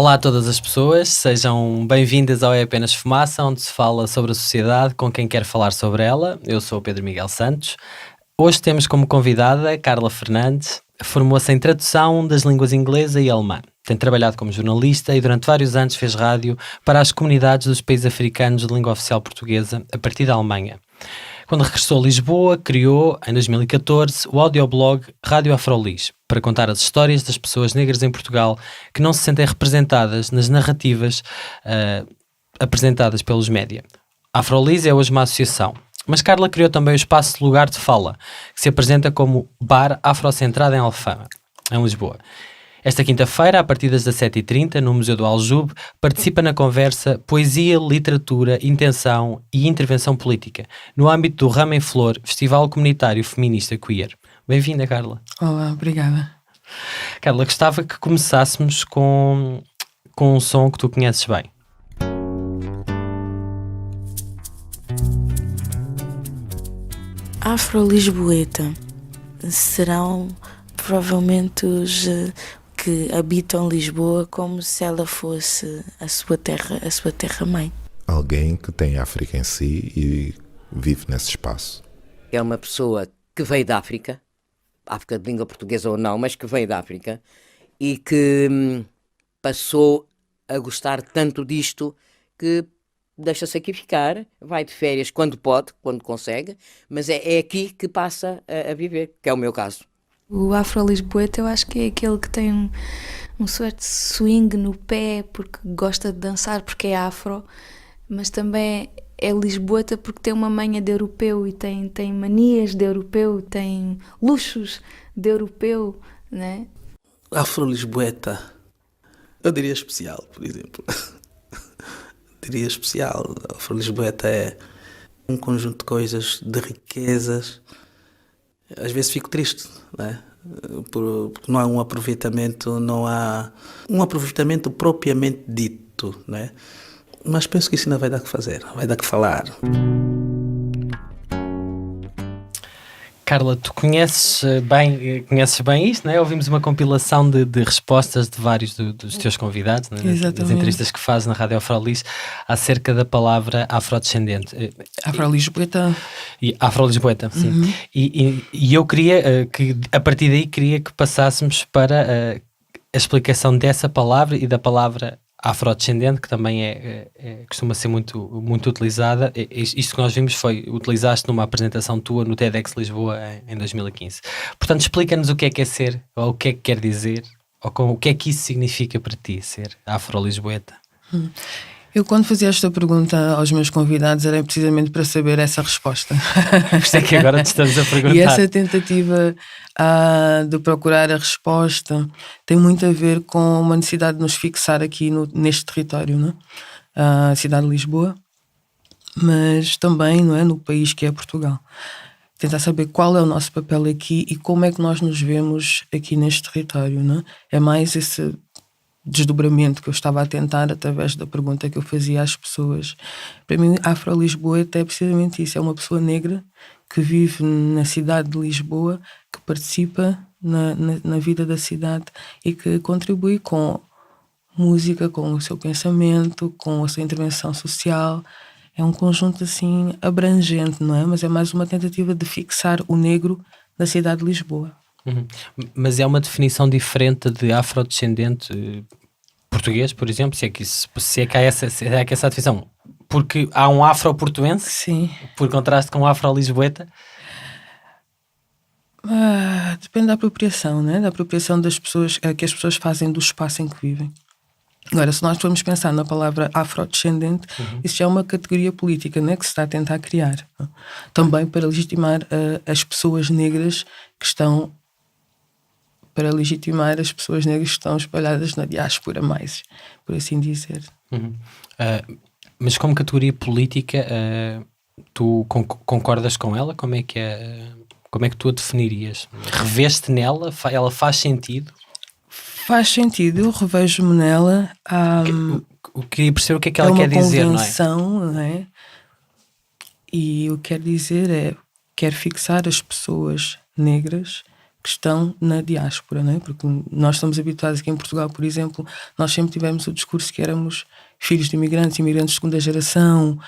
Olá a todas as pessoas, sejam bem-vindas ao É Apenas Fumaça, onde se fala sobre a sociedade com quem quer falar sobre ela. Eu sou o Pedro Miguel Santos. Hoje temos como convidada Carla Fernandes. Formou-se em tradução das línguas inglesa e alemã. Tem trabalhado como jornalista e durante vários anos fez rádio para as comunidades dos países africanos de língua oficial portuguesa a partir da Alemanha. Quando regressou a Lisboa, criou, em 2014, o audioblog Rádio Afrolis, para contar as histórias das pessoas negras em Portugal que não se sentem representadas nas narrativas apresentadas pelos média. A Afrolis é hoje uma associação, mas Carla criou também o espaço de Lugar de Fala, que se apresenta como bar afrocentrado em Alfama, em Lisboa. Esta quinta-feira, a partir das 17h30, no Museu do Aljube, participa na conversa Poesia, Literatura, Intenção e Intervenção Política, no âmbito do Ramo em Flor, Festival Comunitário Feminista Queer. Bem-vinda, Carla. Olá, obrigada. Carla, gostava que começássemos com um som que tu conheces bem. Afro-Lisboeta serão provavelmente os que habitam Lisboa como se ela fosse a sua terra-mãe. Alguém que tem África em si e vive nesse espaço. É uma pessoa que veio da África de língua portuguesa ou não, mas que veio da África e que passou a gostar tanto disto que deixa-se aqui ficar, vai de férias quando pode, quando consegue, mas é aqui que passa a viver, que é o meu caso. O afro-lisboeta eu acho que é aquele que tem um certo swing no pé porque gosta de dançar porque é afro, mas também é lisboeta porque tem uma manha de europeu e tem manias de europeu, tem luxos de europeu, né? Afro-lisboeta, eu diria especial, por exemplo. Diria especial. Afro-lisboeta é um conjunto de coisas, de riquezas. Às vezes fico triste, né? Porque não há um aproveitamento propriamente dito, né? Mas penso que isso ainda vai dar que fazer, vai dar que falar. Carla, tu conheces bem isto, não é? Ouvimos uma compilação de respostas de vários dos teus convidados, não é? Das entrevistas que fazes na Rádio Afrolis acerca da palavra afrodescendente. Afro-lisboeta. Afro-lisboeta, sim. Uhum. E eu queria que, a partir daí, que passássemos para a explicação dessa palavra e da palavra afrodescendente, que também costuma ser muito, muito utilizada. Isto que nós vimos utilizaste numa apresentação tua no TEDx Lisboa em 2015. Portanto, explica-nos o que é ser, ou o que é que quer dizer, ou o que é que isso significa para ti, ser afro-lisboeta. Eu, quando fazia esta pergunta aos meus convidados, era precisamente para saber essa resposta. Por isso é que agora te estamos a perguntar. E essa tentativa de procurar a resposta tem muito a ver com uma necessidade de nos fixar aqui neste território, não é? A cidade de Lisboa, mas também, não é, no país que é Portugal. Tentar saber qual é o nosso papel aqui e como é que nós nos vemos aqui neste território, não é? É mais esse desdobramento que eu estava a tentar através da pergunta que eu fazia às pessoas. Para mim, Afro-Lisboeta é precisamente isso, é uma pessoa negra que vive na cidade de Lisboa, que participa na vida da cidade e que contribui com música, com o seu pensamento, com a sua intervenção social. É um conjunto assim abrangente, não é? Mas é mais uma tentativa de fixar o negro na cidade de Lisboa. Uhum. Mas é uma definição diferente de afrodescendente português, por exemplo, se é que há essa definição, porque há um afro-portuense. Sim. Por contraste com o afro-lisboeta? Depende da apropriação, né? Da apropriação das pessoas, que as pessoas fazem do espaço em que vivem. Agora, se nós formos pensar na palavra afrodescendente, isso já é uma categoria política, né, que se está a tentar criar, não? Também para legitimar as pessoas negras que estão espalhadas na diáspora, mais, por assim dizer. Mas como categoria política, tu concordas com ela? Como é que tu a definirias? Reveste nela? Ela faz sentido? Faz sentido, eu revejo-me nela. Eu queria perceber o que é que ela quer dizer, não é? É uma convenção, não é? E o que quer dizer quer fixar as pessoas negras que estão na diáspora, não é? Porque nós estamos habituados aqui em Portugal, por exemplo, nós sempre tivemos o discurso que éramos filhos de imigrantes de segunda geração.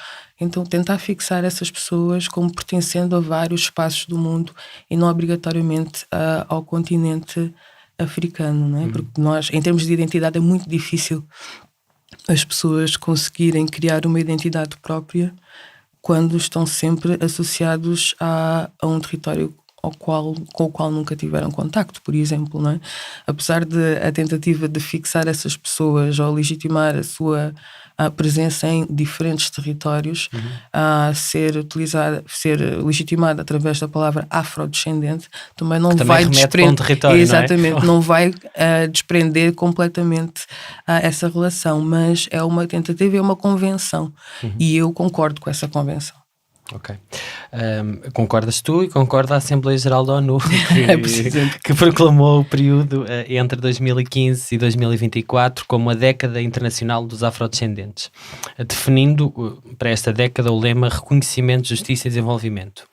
Então tentar fixar essas pessoas como pertencendo a vários espaços do mundo e não obrigatoriamente ao continente africano, não é? Porque nós, em termos de identidade, é muito difícil as pessoas conseguirem criar uma identidade própria quando estão sempre associados a um território com o qual nunca tiveram contacto, por exemplo, não é? Apesar de a tentativa de fixar essas pessoas ou legitimar a sua presença em diferentes territórios ser legitimada através da palavra afrodescendente, também não vai desprender, território, exatamente, não vai desprender completamente essa relação, mas é uma tentativa, é uma convenção, e eu concordo com essa convenção. Ok. Concordas tu e concorda a Assembleia Geral da ONU que proclamou o período entre 2015 e 2024 como a década internacional dos afrodescendentes, definindo para esta década o lema Reconhecimento, Justiça e Desenvolvimento.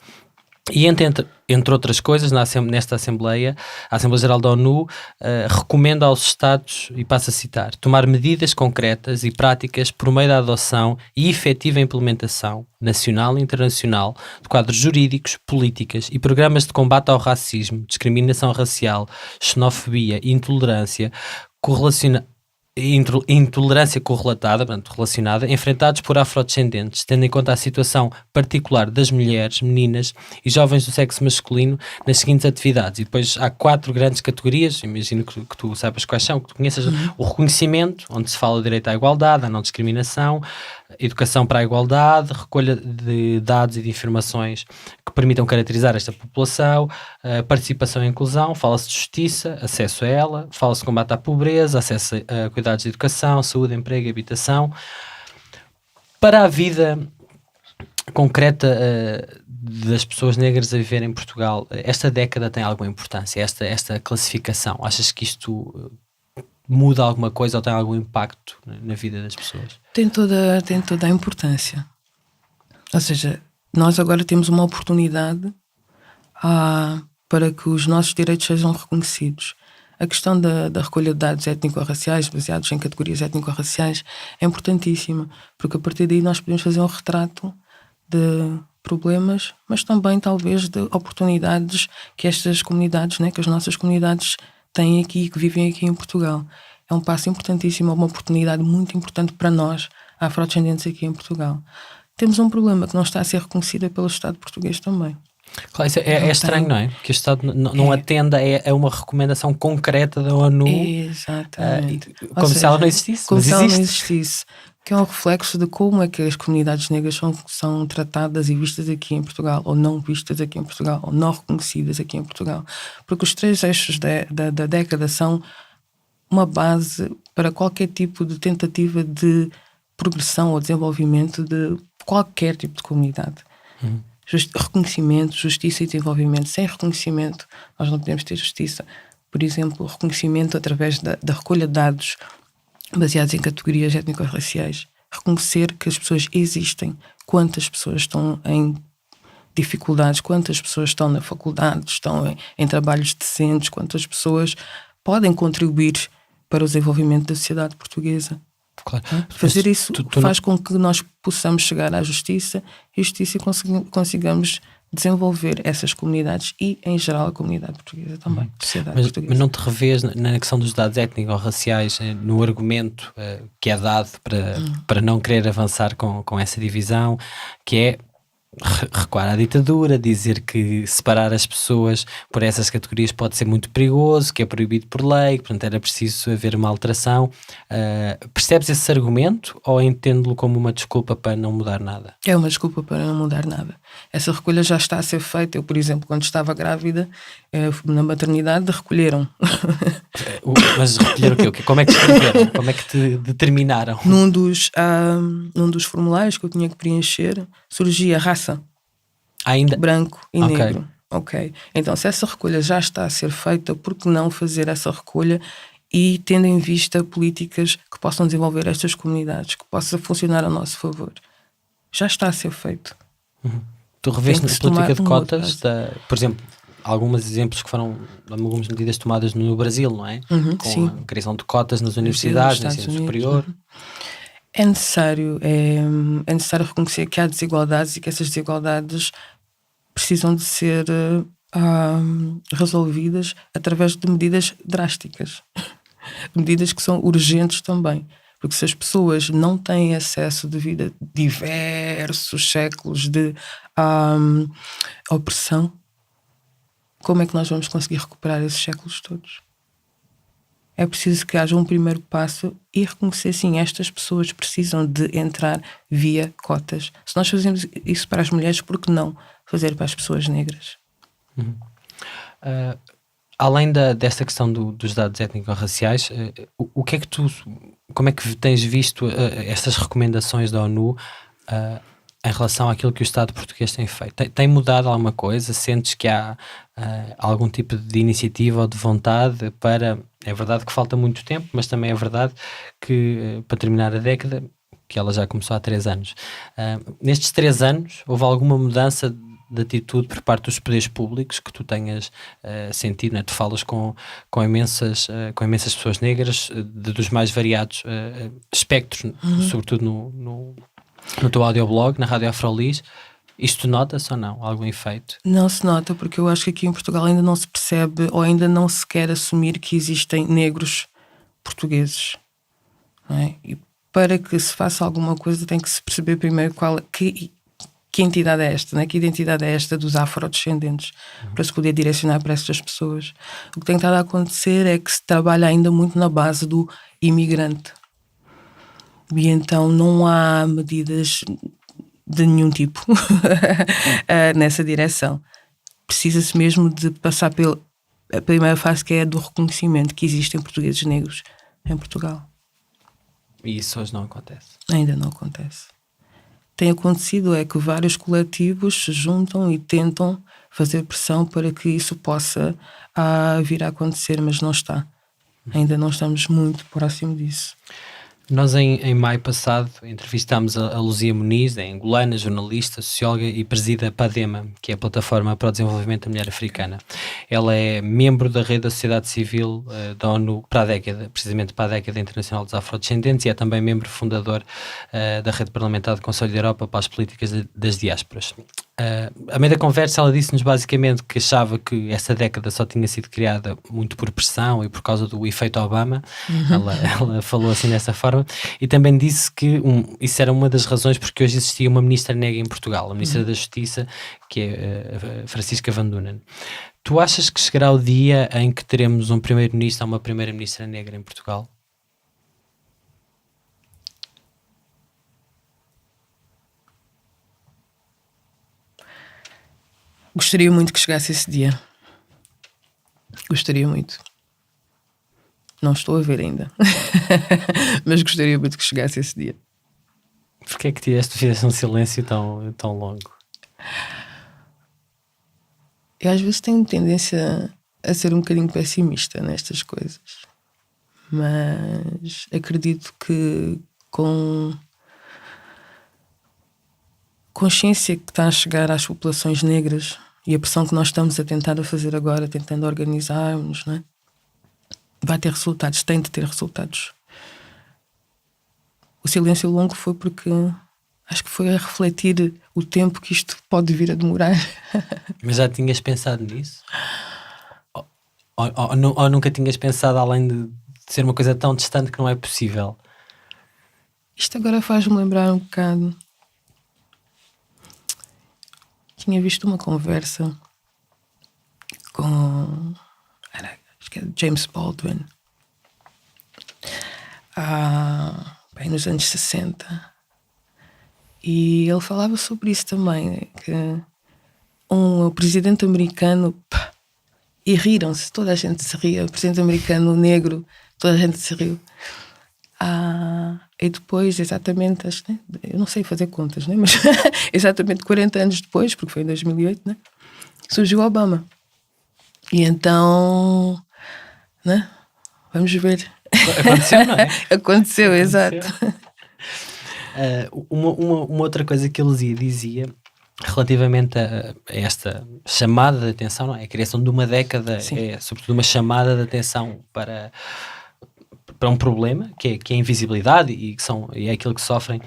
E entre outras coisas, nesta Assembleia, a Assembleia Geral da ONU recomenda aos Estados, e passo a citar, tomar medidas concretas e práticas por meio da adoção e efetiva implementação nacional e internacional de quadros jurídicos, políticas e programas de combate ao racismo, discriminação racial, xenofobia e intolerância intolerância correlatada, portanto, relacionada, enfrentados por afrodescendentes, tendo em conta a situação particular das mulheres, meninas e jovens do sexo masculino nas seguintes atividades. E depois há 4 grandes categorias, imagino que tu saibas quais são, que tu conheças. O reconhecimento, onde se fala direito à igualdade, à não discriminação, educação para a igualdade, recolha de dados e de informações que permitam caracterizar esta população, participação e inclusão, fala-se de justiça, acesso a ela, fala-se de combate à pobreza, acesso a cuidados de educação, saúde, emprego e habitação. Para a vida concreta das pessoas negras a viver em Portugal, esta década tem alguma importância, esta classificação? Achas que isto muda alguma coisa ou tem algum impacto na vida das pessoas? Tem toda a importância. Ou seja, nós agora temos uma oportunidade para que os nossos direitos sejam reconhecidos. A questão da recolha de dados étnico-raciais, baseados em categorias étnico-raciais, é importantíssima, porque a partir daí nós podemos fazer um retrato de problemas, mas também talvez de oportunidades que estas comunidades, né, que as nossas comunidades têm aqui, que vivem aqui em Portugal. É um passo importantíssimo, é uma oportunidade muito importante para nós, afrodescendentes aqui em Portugal. Temos um problema que não está a ser reconhecido pelo Estado português também. Claro, isso é estranho, não é? Que o Estado não atenda a uma recomendação concreta da ONU. Exatamente. Como se ela não existisse. Como se ela não existisse. Que é um reflexo de como é que as comunidades negras são tratadas e vistas aqui em Portugal, ou não vistas aqui em Portugal, ou não reconhecidas aqui em Portugal. Porque os 3 eixos da década são uma base para qualquer tipo de tentativa de progressão ou desenvolvimento de qualquer tipo de comunidade. Reconhecimento, justiça e desenvolvimento. Sem reconhecimento nós não podemos ter justiça. Por exemplo, reconhecimento através da recolha de dados baseados em categorias étnico-raciais. Reconhecer que as pessoas existem, quantas pessoas estão em dificuldades, quantas pessoas estão na faculdade, estão em trabalhos decentes, quantas pessoas podem contribuir para o desenvolvimento da sociedade portuguesa. Claro. Fazer isso faz com que nós possamos chegar à justiça e consigamos desenvolver essas comunidades e, em geral, a comunidade portuguesa também, sociedade portuguesa. Mas não te revês na questão dos dados étnico-raciais no argumento que é dado para não querer avançar com essa divisão, que é recuar à ditadura, dizer que separar as pessoas por essas categorias pode ser muito perigoso, que é proibido por lei, portanto era preciso haver uma alteração. Percebes esse argumento ou entendo-lo como uma desculpa para não mudar nada? É uma desculpa para não mudar nada. Essa recolha já está a ser feita. Eu, por exemplo, quando estava grávida, na maternidade, recolheram. Mas recolheram o quê? Como é que escreveram? Como é que te determinaram? Num dos formulários que eu tinha que preencher, surgia raça. Ainda? Branco e negro. Ok. Então, se essa recolha já está a ser feita, por que não fazer essa recolha e tendo em vista políticas que possam desenvolver estas comunidades, que possa funcionar a nosso favor? Já está a ser feito. Tu revês na política de cotas, por exemplo, alguns exemplos que foram algumas medidas tomadas no Brasil, não é? Com sim. a criação de cotas nas universidades, no Estados ensino Unidos. superior. É necessário reconhecer que há desigualdades e que essas desigualdades precisam de ser resolvidas através de medidas drásticas. Medidas que são urgentes também. Porque se as pessoas não têm acesso devido a diversos séculos de opressão, como é que nós vamos conseguir recuperar esses séculos todos? É preciso que haja um primeiro passo e reconhecer, sim, estas pessoas precisam de entrar via cotas. Se nós fazemos isso para as mulheres, por que não fazer para as pessoas negras? Além desta questão dos dados étnico-raciais, o que é que como é que tens visto estas recomendações da ONU em relação àquilo que o Estado português tem feito? Tem mudado alguma coisa? Sentes que há algum tipo de iniciativa ou de vontade para... É verdade que falta muito tempo, mas também é verdade que para terminar a década, que ela já começou há 3 anos, nestes 3 anos houve alguma mudança de atitude por parte dos poderes públicos que tu tenhas sentido, né? Tu falas com imensas pessoas negras dos mais variados espectros, sobretudo no teu audioblog, na Rádio Afrolis. Isto nota-se ou não? Algum efeito? Não se nota, porque eu acho que aqui em Portugal ainda não se percebe ou ainda não se quer assumir que existem negros portugueses, não é? E para que se faça alguma coisa tem que se perceber primeiro que entidade é esta, né? Que identidade é esta dos afrodescendentes, para se poder direcionar para estas pessoas. O que tem estado a acontecer é que se trabalha ainda muito na base do imigrante. E então não há medidas de nenhum tipo nessa direção. Precisa-se mesmo de passar pela primeira fase, que é a do reconhecimento que existem portugueses negros em Portugal. E isso hoje não acontece? Ainda não acontece. Tem acontecido é que vários coletivos se juntam e tentam fazer pressão para que isso possa vir a acontecer, mas não está. Ainda não estamos muito próximo disso. Nós em maio passado entrevistámos a Luzia Muniz, é angolana, jornalista, socióloga e presida a PADEMA, que é a Plataforma para o Desenvolvimento da Mulher Africana. Ela é membro da Rede da Sociedade Civil da ONU para a década, precisamente para a década internacional dos afrodescendentes, e é também membro fundador da Rede Parlamentar do Conselho da Europa para as Políticas das Diásporas. A meio da conversa ela disse-nos basicamente que achava que essa década só tinha sido criada muito por pressão e por causa do efeito Obama. Ela falou assim dessa forma, e também disse que isso era uma das razões porque hoje existia uma ministra negra em Portugal, a ministra da Justiça, que é a Francisca Van Dunen. Tu achas que chegará o dia em que teremos um primeiro-ministro ou uma primeira-ministra negra em Portugal? Gostaria muito que chegasse esse dia. Gostaria muito. Não estou a ver ainda. Mas gostaria muito que chegasse esse dia. Porquê é que fizeste um silêncio tão longo? Eu às vezes tenho tendência a ser um bocadinho pessimista nestas coisas. Mas acredito que com consciência que está a chegar às populações negras e a pressão que nós estamos a tentar fazer agora, tentando organizar-nos, não é? Vai ter resultados, tem de ter resultados. O silêncio longo foi porque acho que foi a refletir o tempo que isto pode vir a demorar. Mas já tinhas pensado nisso? Ou nunca tinhas pensado, além de ser uma coisa tão distante, que não é possível? Isto agora faz-me lembrar um bocado. Tinha visto uma conversa com acho que é James Baldwin bem nos anos 60, e ele falava sobre isso também, que o presidente americano, e riram-se, toda a gente se ria, o presidente americano negro, toda a gente se riu. E depois, exatamente, eu não sei fazer contas, né? Mas exatamente 40 anos depois, porque foi em 2008, né? Surgiu Obama. E então, né? Vamos ver. Aconteceu, não é? Aconteceu, exato. Uma outra coisa que ele dizia relativamente a esta chamada de atenção, não é? A criação de uma década é sobretudo uma chamada de atenção para um problema que é a invisibilidade e é aquilo que sofrem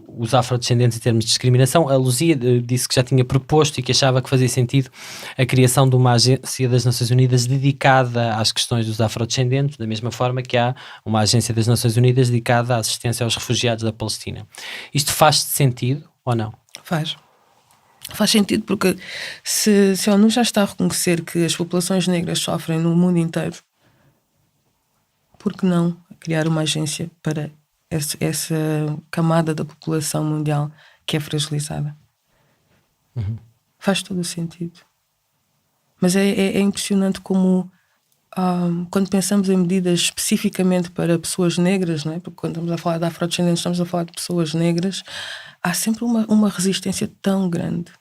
os afrodescendentes em termos de discriminação. A Luzia disse que já tinha proposto e que achava que fazia sentido a criação de uma agência das Nações Unidas dedicada às questões dos afrodescendentes, da mesma forma que há uma agência das Nações Unidas dedicada à assistência aos refugiados da Palestina. Isto faz sentido ou não? Faz sentido, porque se a ONU já está a reconhecer que as populações negras sofrem no mundo inteiro, por que não criar uma agência para essa camada da população mundial que é fragilizada? Faz todo o sentido. Mas é impressionante como quando pensamos em medidas especificamente para pessoas negras, não é? Porque quando estamos a falar de afrodescendentes, estamos a falar de pessoas negras, há sempre uma resistência tão grande.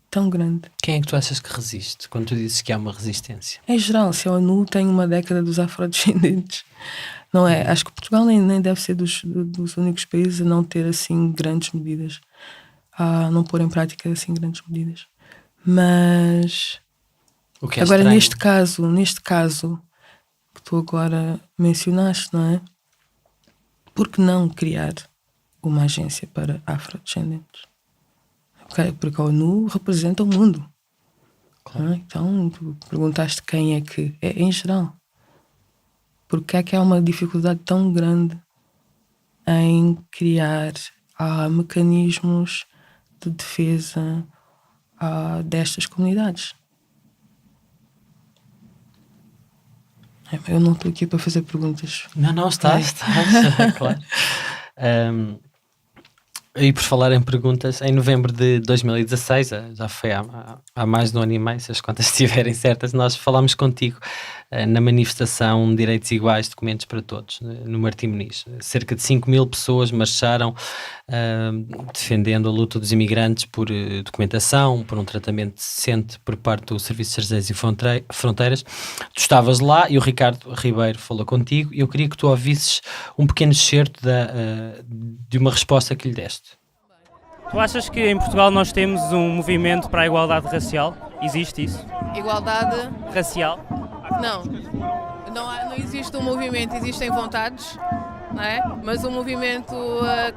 Tão grande. Quem é que tu achas que resiste quando tu dizes que há uma resistência? Em geral, se a ONU tem uma década dos afrodescendentes, não é? Acho que Portugal nem deve ser dos únicos países a não ter assim grandes medidas, a não pôr em prática assim grandes medidas. Mas O que é agora estranho. neste caso que tu agora mencionaste, não é? Por que não criar uma agência para afrodescendentes? Porque a ONU representa o mundo. Claro. Então, tu perguntaste quem é que... É em geral. Porque é que há uma dificuldade tão grande em criar mecanismos de defesa destas comunidades? Eu não estou aqui para fazer perguntas. Não, estás, claro. E por falar em perguntas, em novembro de 2016, já foi há mais de um ano e meio, se as contas estiverem certas, nós falámos contigo na manifestação Direitos Iguais, Documentos para Todos, no Martim Moniz. Cerca de 5.000 pessoas marcharam defendendo a luta dos imigrantes por documentação, por um tratamento decente por parte do Serviço de Certezas e Fronteiras. Tu estavas lá e o Ricardo Ribeiro falou contigo e eu queria que tu ouvisses um pequeno excerto de uma resposta que lhe deste. Tu achas que em Portugal nós temos um movimento para a igualdade racial? Existe isso? Igualdade? Racial? Não existe um movimento, existem vontades, não é? Mas um movimento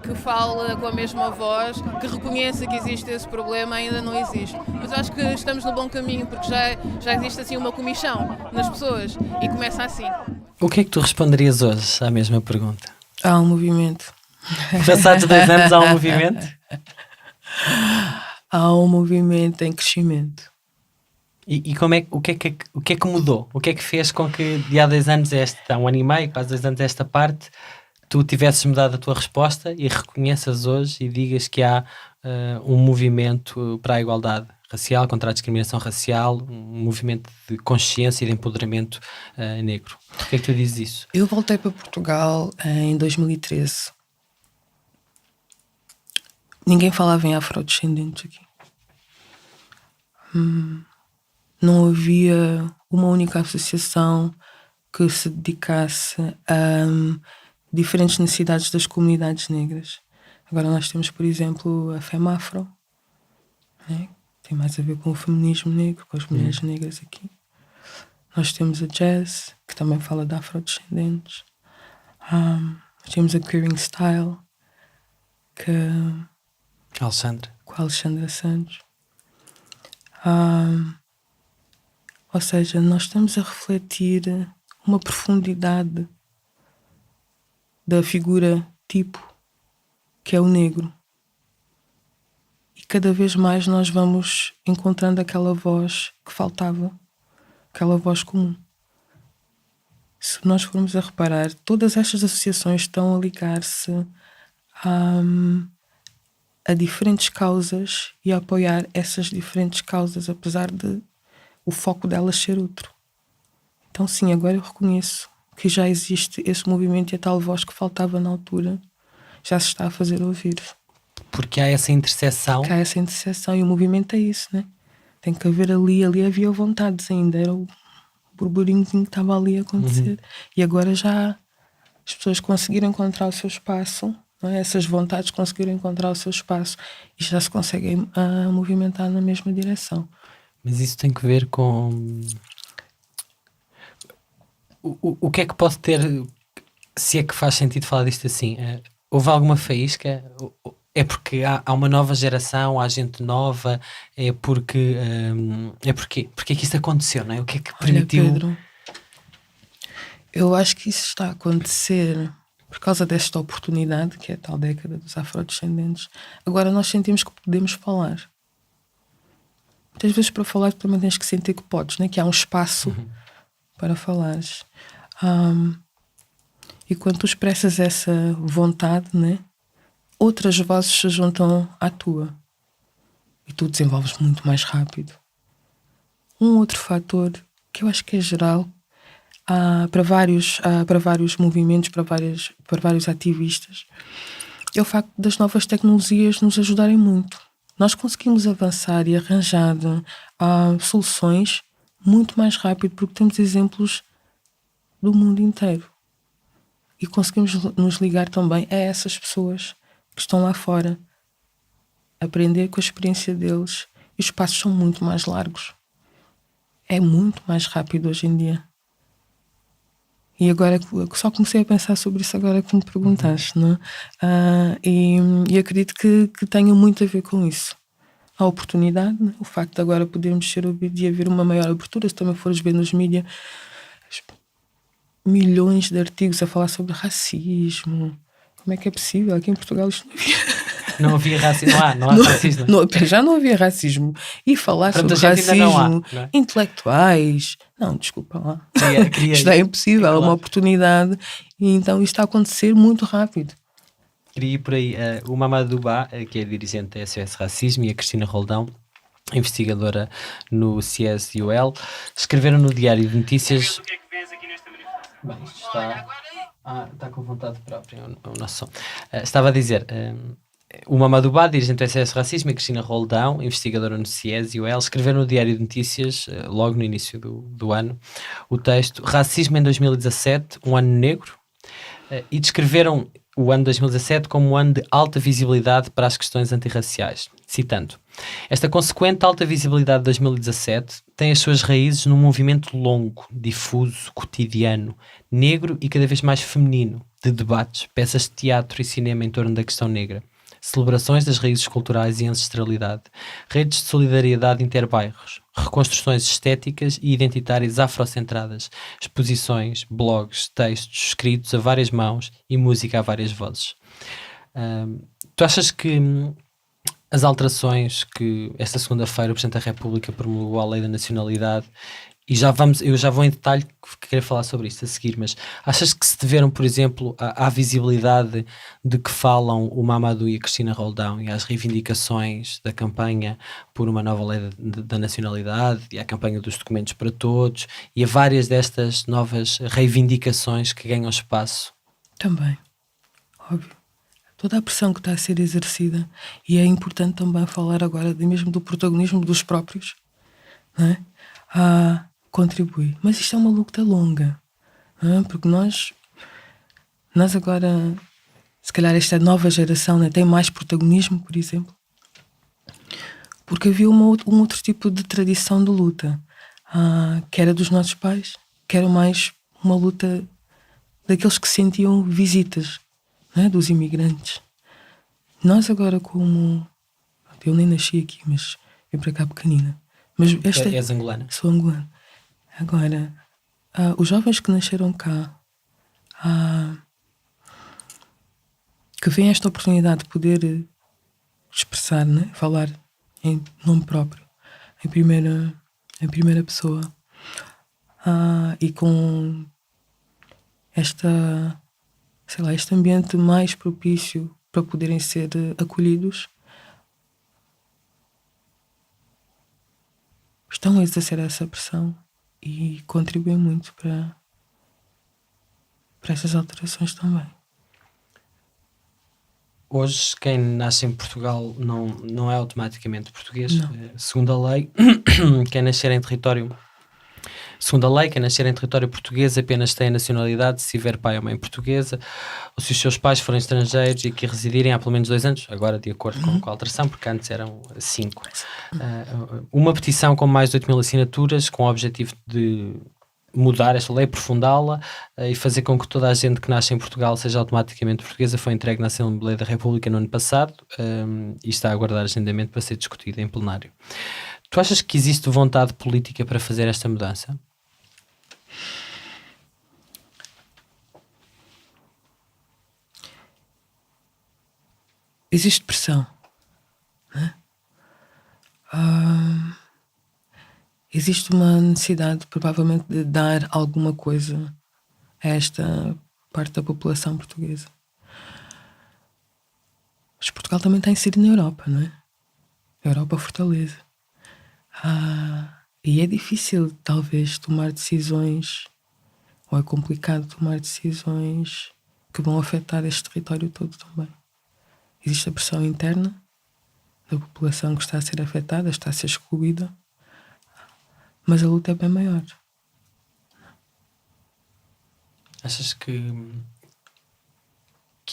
que fala com a mesma voz, que reconheça que existe esse problema, ainda não existe. Mas acho que estamos no bom caminho, porque já existe assim uma comichão nas pessoas e começa assim. O que é que tu responderias hoje à mesma pergunta? Há um movimento. Passados 2 anos há um movimento? Há um movimento em crescimento. E o que é que mudou? O que é que fez com que de há 2 anos há 1 ano e meio, quase 2 anos esta parte, tu tivesses mudado a tua resposta e reconheças hoje e digas que há um movimento para a igualdade racial, contra a discriminação racial, um movimento de consciência e de empoderamento negro? O que é que tu dizes isso? Eu voltei para Portugal em 2013. Ninguém falava em afrodescendentes aqui. Não havia uma única associação que se dedicasse a diferentes necessidades das comunidades negras. Agora nós temos, por exemplo, a FEMAFRO, né? Tem mais a ver com o feminismo negro, com as mulheres negras aqui. Nós temos a Jazz, que também fala de afrodescendentes. Temos a Queering Style, com a Alexandra Santos. Ou seja, nós estamos a refletir uma profundidade da figura tipo que é o negro. E cada vez mais nós vamos encontrando aquela voz que faltava, aquela voz comum. Se nós formos a reparar, todas estas associações estão a ligar-se a diferentes causas e a apoiar essas diferentes causas, apesar de o foco delas ser outro. Então sim, agora eu reconheço que já existe esse movimento e a tal voz que faltava na altura já se está a fazer ouvir. Porque há essa interseção. Porque há essa interseção e o movimento é isso, né? Tem que haver ali havia vontades ainda, era o burburinhozinho que estava ali a acontecer. E agora já as pessoas conseguiram encontrar o seu espaço não é? Essas vontades conseguiram encontrar o seu espaço e já se conseguem movimentar na mesma direção. Mas isso tem que ver com... O que é que pode ter... Se é que faz sentido falar disto assim? Houve alguma faísca? É porque há uma nova geração, há gente nova? É porque... Porque é que isso aconteceu, não é? O que é que permitiu... Olha, Pedro, eu acho que isso está a acontecer por causa desta oportunidade, que é a tal década dos afrodescendentes. Agora nós sentimos que podemos falar. Muitas vezes para falar também tens que sentir que podes, né? Que há um espaço para falares. E quando tu expressas essa vontade, né? Outras vozes se juntam à tua. E tu desenvolves muito mais rápido. Um outro fator que eu acho que é geral para vários movimentos, para vários ativistas, é o facto das novas tecnologias nos ajudarem muito. Nós conseguimos avançar e arranjar soluções muito mais rápido porque temos exemplos do mundo inteiro. E conseguimos nos ligar também a essas pessoas que estão lá fora, aprender com a experiência deles. E os passos são muito mais largos. É muito mais rápido hoje em dia. E agora, só comecei a pensar sobre isso agora que me perguntaste, não é? E acredito que tenha muito a ver com isso. A oportunidade, né? O facto de agora podermos ser ouvidos e haver uma maior abertura. Se também fores ver nos mídias, milhões de artigos a falar sobre racismo. Como é que é possível? Aqui em Portugal isto não havia. Não havia racismo, não há racismo. Já não havia racismo. E falar sobre racismo, intelectuais. Não, desculpa lá. Isto é impossível, é uma oportunidade. E então isto está a acontecer muito rápido. Queria ir por aí. O Mamadou Ba, que é dirigente da SOS Racismo, e a Cristina Roldão, investigadora no CIES-UL, escreveram no Diário de Notícias... Bem, isto está com vontade própria, o nosso som. Estava a dizer... O Mamadou Ba, dirigente do SOS Racismo, e a Cristina Roldão, investigadora no CIES e UL, escreveram no Diário de Notícias, logo no início do ano, o texto Racismo em 2017, um ano negro, e descreveram o ano 2017 como um ano de alta visibilidade para as questões antirraciais. Citando: esta consequente alta visibilidade de 2017 tem as suas raízes num movimento longo, difuso, cotidiano, negro e cada vez mais feminino, de debates, peças de teatro e cinema em torno da questão negra, celebrações das raízes culturais e ancestralidade, redes de solidariedade interbairros, reconstruções estéticas e identitárias afrocentradas, exposições, blogs, textos escritos a várias mãos e música a várias vozes. Tu achas que as alterações que esta segunda-feira o Presidente da República promulgou à Lei da Nacionalidade, e eu já vou em detalhe, querer falar sobre isto a seguir, mas achas que se deveram, por exemplo, à visibilidade de que falam o Mamadou e a Cristina Roldão e às reivindicações da campanha por uma nova lei da nacionalidade e à campanha dos documentos para todos e a várias destas novas reivindicações que ganham espaço? Também, óbvio. Toda a pressão que está a ser exercida, e é importante também falar agora mesmo do protagonismo dos próprios, não é? Contribui. Mas isto é uma luta longa, porque nós agora, se calhar esta nova geração, né, tem mais protagonismo, por exemplo, porque havia um outro tipo de tradição de luta, que era dos nossos pais, que era mais uma luta daqueles que sentiam visitas, né, dos imigrantes. Nós agora, eu nem nasci aqui, mas vim para cá pequenina. Mas És angolana? Sou angolana. Agora, os jovens que nasceram cá, que veem esta oportunidade de poder expressar, né? Falar em nome próprio, em primeira pessoa, e com este ambiente mais propício para poderem ser acolhidos, estão a exercer essa pressão e contribuem muito para essas alterações também. Hoje, quem nasce em Portugal não é automaticamente português. Não. Segundo a lei, quem nascer em território Segundo a lei, quem nascer em território português apenas tem a nacionalidade se tiver pai ou mãe portuguesa, ou se os seus pais forem estrangeiros e que residirem há pelo menos 2 anos, agora de acordo com a alteração, porque antes eram 5. Uma petição com mais de 8.000 assinaturas, com o objetivo de mudar esta lei, aprofundá-la e fazer com que toda a gente que nasce em Portugal seja automaticamente portuguesa, foi entregue na Assembleia da República no ano passado e está a aguardar agendamento para ser discutida em plenário. Tu achas que existe vontade política para fazer esta mudança? Existe pressão, né? Existe uma necessidade, provavelmente, de dar alguma coisa a esta parte da população portuguesa. Mas Portugal também está inserido na Europa, não é? A Europa fortaleza. E é difícil, talvez, tomar decisões, ou é complicado tomar decisões que vão afetar este território todo também. Existe a pressão interna da população que está a ser afetada, está a ser excluída, mas a luta é bem maior. Achas que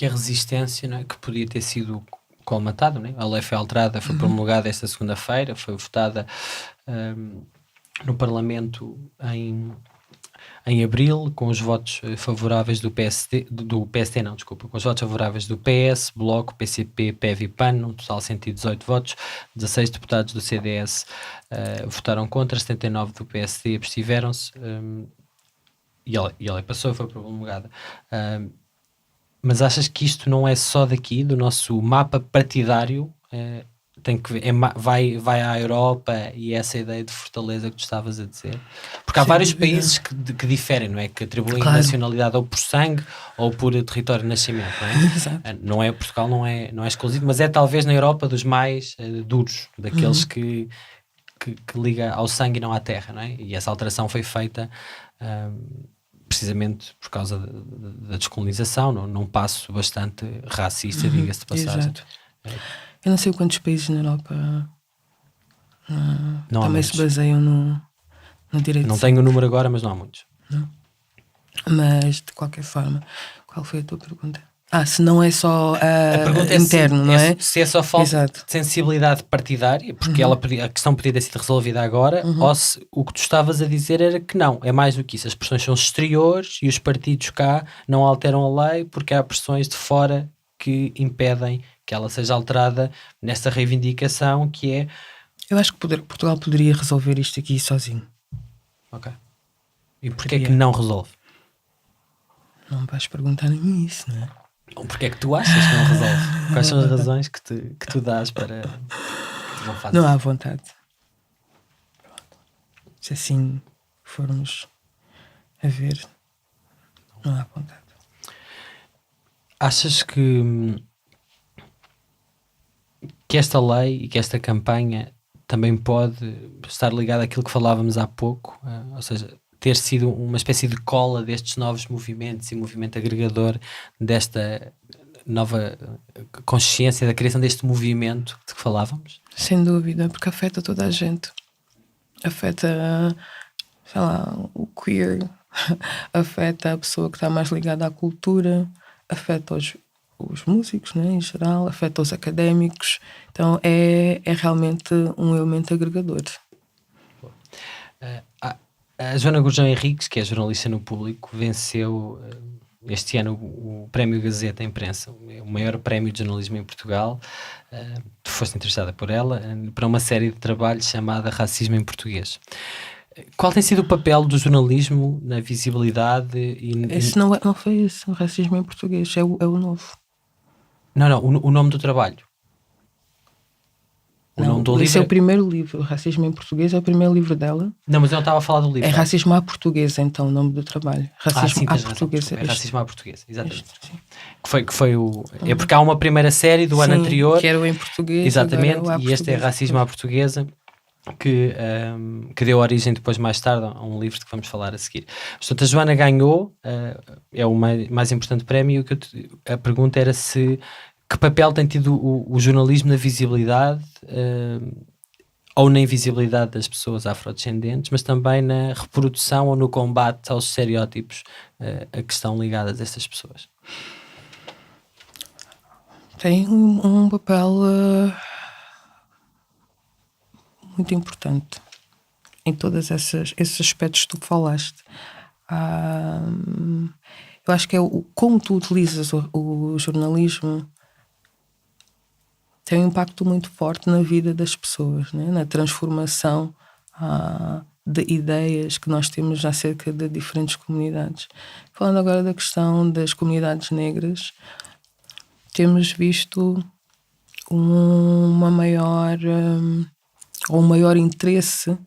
a resistência, não é, que podia ter sido colmatada, não é? A lei foi alterada, foi promulgada esta segunda-feira, foi votada no Parlamento em abril, com os votos favoráveis do PSD, com os votos favoráveis do PS, Bloco, PCP, PEV e PAN, no total 118 votos, 16 deputados do CDS votaram contra, 79 do PSD abstiveram-se, e a lei passou, foi promulgada. Mas achas que isto não é só daqui, do nosso mapa partidário? Tem que ver, vai à Europa, e essa ideia de fortaleza que tu estavas a dizer, porque há vários países que diferem, não é? Que atribuem nacionalidade ou por sangue ou por território de nascimento, não é? Exato. Não é? Portugal não é exclusivo, mas é talvez na Europa dos mais duros, daqueles que liga ao sangue e não à terra, não é? E essa alteração foi feita precisamente por causa da descolonização, num passo bastante racista, diga-se de passagem. Exato. Eu não sei quantos países na Europa também se baseiam no direito. Não tenho o número agora, mas não há muitos. Não. Mas, de qualquer forma, qual foi a tua pergunta? Se não é só interno, não é? Se é só falta de sensibilidade partidária, porque a questão podia ter sido resolvida agora, ou se o que tu estavas a dizer era que não, é mais do que isso. As pressões são exteriores e os partidos cá não alteram a lei porque há pressões de fora que impedem que ela seja alterada nessa reivindicação que é... Eu acho que Portugal poderia resolver isto aqui sozinho. Ok. E porquê é que não resolve? Não me vais perguntar a mim isso, não é? Ou porquê é que tu achas que não resolve? Quais são as razões que tu dás para não fazer? Não há vontade. Se assim formos a ver, não há vontade. Achas que esta lei e que esta campanha também pode estar ligada àquilo que falávamos há pouco, ou seja, ter sido uma espécie de cola destes novos movimentos e movimento agregador desta nova consciência da criação deste movimento de que falávamos? Sem dúvida, porque afeta toda a gente. Afeta, sei lá, o queer, afeta a pessoa que está mais ligada à cultura, afeta os músicos, né, em geral, afeta os académicos. Então é realmente um elemento agregador. A Joana Gurjão Henriques, que é jornalista no Público, venceu este ano o Prémio Gazeta Imprensa, o maior prémio de jornalismo em Portugal. Tu foste entrevistada por ela para uma série de trabalhos chamada Racismo em Português. Qual tem sido o papel do jornalismo na visibilidade? Esse não foi esse, o Racismo em Português, é o novo. Não, o nome do trabalho. Esse é o primeiro livro. Racismo em Português é o primeiro livro dela. Não, mas eu não estava a falar do livro. É Racismo à Portuguesa, então, o nome do trabalho. Racismo à Portuguesa. É Racismo à Portuguesa, exatamente. Que foi o... É porque há uma primeira série do ano anterior. Que era o em português. Exatamente, e este é Racismo à Portuguesa, que deu origem depois, mais tarde, a um livro de que vamos falar a seguir. Portanto, a Joana ganhou, é o mais importante prémio, e a pergunta era que papel tem tido o jornalismo na visibilidade ou na invisibilidade das pessoas afrodescendentes, mas também na reprodução ou no combate aos estereótipos a que estão ligadas estas pessoas? Tem um papel muito importante em todos esses aspectos que tu falaste. Eu acho que é como tu utilizas o jornalismo tem um impacto muito forte na vida das pessoas, né? Na transformação de ideias que nós temos acerca de diferentes comunidades. Falando agora da questão das comunidades negras, temos visto um maior interesse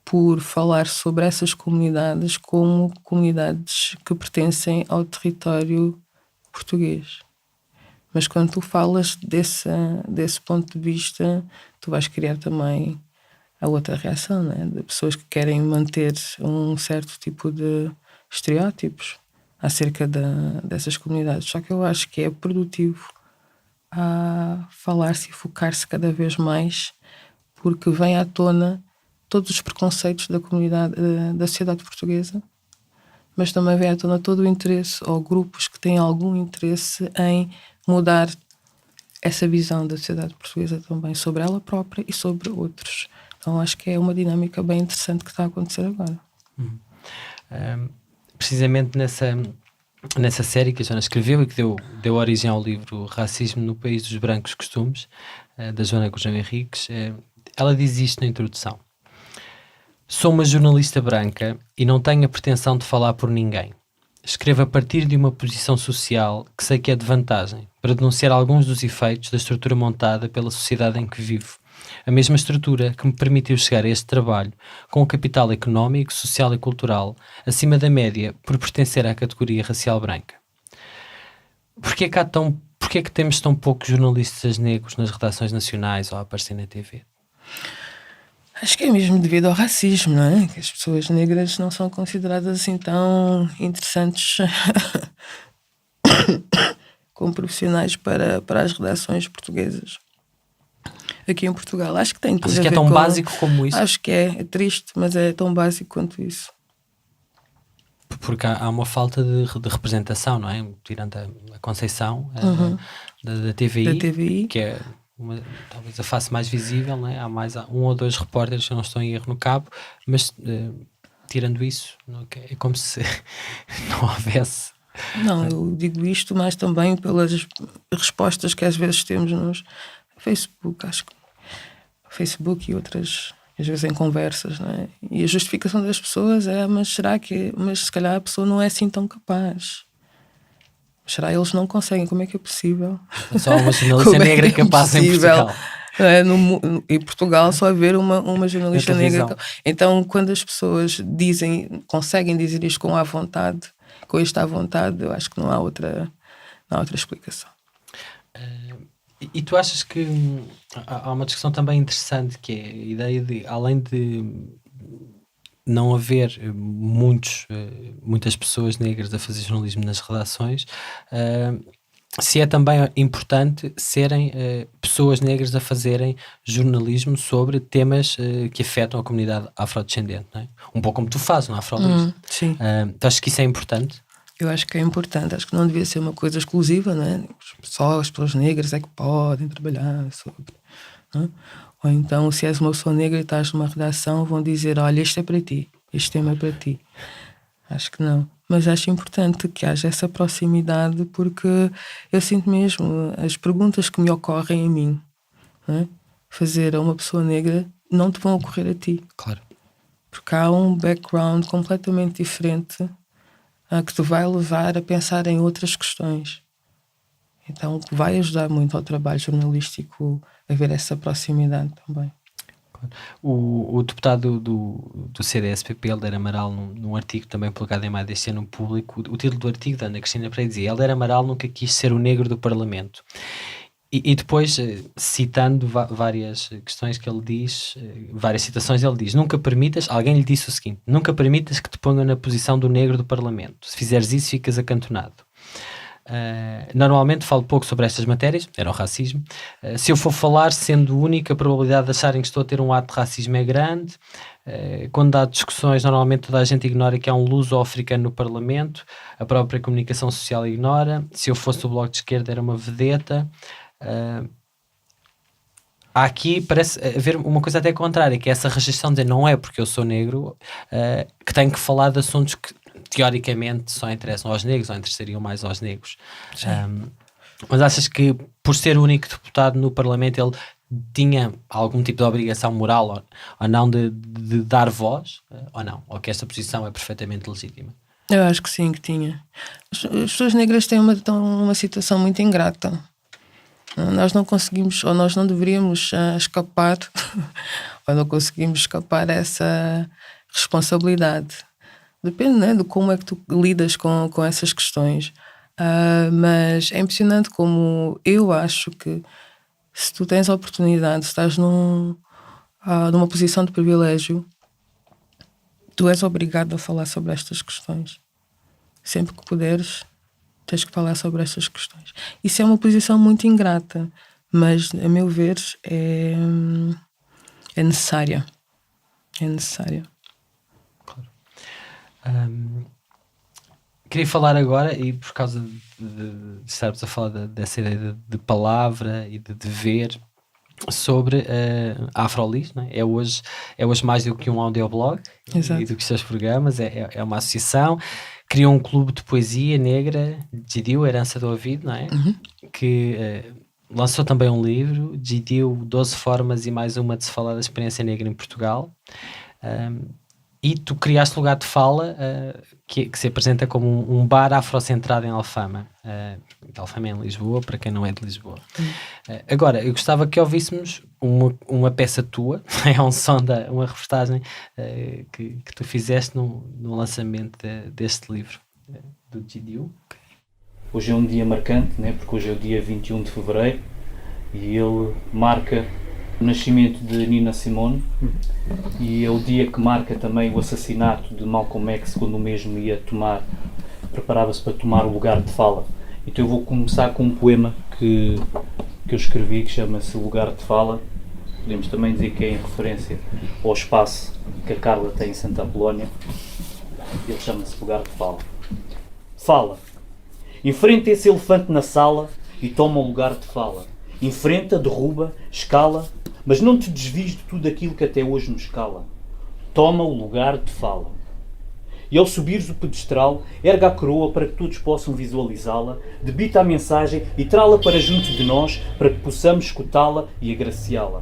por falar sobre essas comunidades como comunidades que pertencem ao território português. Mas quando tu falas desse ponto de vista, tu vais criar também a outra reação, né? De pessoas que querem manter um certo tipo de estereótipos acerca dessas comunidades. Só que eu acho que é produtivo falar-se e focar-se cada vez mais, porque vem à tona todos os preconceitos da comunidade, da sociedade portuguesa, mas também vem à tona todo o interesse, ou grupos que têm algum interesse em mudar essa visão da sociedade portuguesa também, sobre ela própria e sobre outros. Então acho que é uma dinâmica bem interessante que está a acontecer agora. Precisamente nessa série que a Joana escreveu e que deu origem ao livro Racismo no País dos Brancos Costumes, da Joana Gurjão Henriques, ela diz isto na introdução: sou uma jornalista branca e não tenho a pretensão de falar por ninguém. Escrevo a partir de uma posição social que sei que é de vantagem, para denunciar alguns dos efeitos da estrutura montada pela sociedade em que vivo. A mesma estrutura que me permitiu chegar a este trabalho com o capital económico, social e cultural acima da média por pertencer à categoria racial branca. Porquê é que temos tão poucos jornalistas negros nas redações nacionais ou a aparecer na TV? Acho que é mesmo devido ao racismo, não é? Que as pessoas negras não são consideradas assim tão interessantes como profissionais para as redações portuguesas. Aqui em Portugal, acho que tem tudo a ver. Acho que é tão básico como isso? Acho que é triste, mas é tão básico quanto isso. Porque há uma falta de representação, não é? Tirando a Conceição da TVI, que é talvez a face mais visível, não é? Há um ou dois repórteres que não estão em erro no cabo, mas tirando isso, é como se não houvesse. Não, eu digo isto mais também pelas respostas que às vezes temos nos Facebook, acho que Facebook e outras, às vezes em conversas, não é? E a justificação das pessoas mas se calhar a pessoa não é assim tão capaz. Será eles não conseguem? Como é que é possível? Só uma jornalista negra capaz em Portugal. Em Portugal só haver uma jornalista negra. Então, quando as pessoas conseguem dizer isto com esta vontade, eu acho que não há outra explicação. E tu achas que há uma discussão também interessante, que é a ideia de, além de não haver muitas pessoas negras a fazer jornalismo nas redações, se é também importante serem pessoas negras a fazerem jornalismo sobre temas que afetam a comunidade afrodescendente, não é? Um pouco como tu fazes, não é? Afrodescendente. Sim. Tu achas que isso é importante? Eu acho que é importante, acho que não devia ser uma coisa exclusiva, não é? Só as pessoas negras é que podem trabalhar sobre, não é? Ou então, se és uma pessoa negra e estás numa redação, vão dizer, olha, este é para ti, este tema é para ti. Acho que não. Mas acho importante que haja essa proximidade, porque eu sinto mesmo, as perguntas que me ocorrem a mim, não é? Fazer a uma pessoa negra, não te vão ocorrer a ti. Claro. Porque há um background completamente diferente que te vai levar a pensar em outras questões. Então vai ajudar muito ao trabalho jornalístico a ver essa proximidade também. O deputado do CDS-PP, Helder Amaral, num artigo também publicado em maio deste ano no Público, o título do artigo da Ana Cristina Pereira dizia: Helder Amaral nunca quis ser o negro do Parlamento. E depois, citando várias questões que ele diz, várias citações, ele diz: alguém lhe disse o seguinte: nunca permitas que te ponham na posição do negro do Parlamento. Se fizeres isso, ficas acantonado. Normalmente falo pouco sobre estas matérias, era o racismo. Se eu for falar, sendo única, a probabilidade de acharem que estou a ter um ato de racismo é grande. Quando há discussões, normalmente toda a gente ignora que há um luso-africano no Parlamento, a própria comunicação social ignora. Se eu fosse do Bloco de Esquerda, era uma vedeta. Há aqui, parece haver uma coisa até contrária, que é essa rejeição de não é porque eu sou negro que tenho que falar de assuntos que teoricamente só interessam aos negros ou interessariam mais aos negros. Mas achas que por ser o único deputado no Parlamento ele tinha algum tipo de obrigação moral ou não de dar voz ou não? Ou que esta posição é perfeitamente legítima? Eu acho que sim, que tinha. As pessoas negras têm uma situação muito ingrata. Nós não conseguimos, ou nós não deveríamos escapar, ou não conseguimos escapar a essa responsabilidade. Depende, né, de como é que tu lidas com essas questões. Mas é impressionante como eu acho que se tu tens a oportunidade, se estás numa posição de privilégio, tu és obrigado a falar sobre estas questões. Sempre que puderes, tens que falar sobre estas questões. Isso é uma posição muito ingrata, mas, a meu ver, é necessária. É necessária. Queria falar agora, e por causa de estarmos a falar dessa ideia de palavra e de dever, sobre a Afrolis, não é? É hoje mais do que um audioblog. Exato. E do que os seus programas, é uma associação. Criou um clube de poesia negra, Gidiu, Herança do Ouvido, não é? Que lançou também um livro, Gidiu, 12 formas e mais uma de se falar da experiência negra em Portugal. E tu criaste Lugar de Fala, que se apresenta como um bar afrocentrado em Alfama. Alfama é em Lisboa, para quem não é de Lisboa. Agora, eu gostava que ouvíssemos uma peça tua, é um som, uma reportagem que tu fizeste no lançamento deste livro, do Gidiu. Hoje é um dia marcante, né? Porque hoje é o dia 21 de fevereiro e ele marca o nascimento de Nina Simone e é o dia que marca também o assassinato de Malcolm X, quando o mesmo preparava-se para tomar o lugar de fala. Então eu vou começar com um poema que eu escrevi, que chama-se Lugar de Fala. Podemos também dizer que é em referência ao espaço que a Carla tem em Santa Apolónia. Ele chama-se Lugar de Fala. Fala. Enfrenta esse elefante na sala e toma o lugar de fala. Enfrenta, derruba, escala, mas não te desvies de tudo aquilo que até hoje nos cala. Toma o lugar de fala. E ao subires o pedestral, erga a coroa para que todos possam visualizá-la, debita a mensagem e trá-la para junto de nós, para que possamos escutá-la e agraciá-la.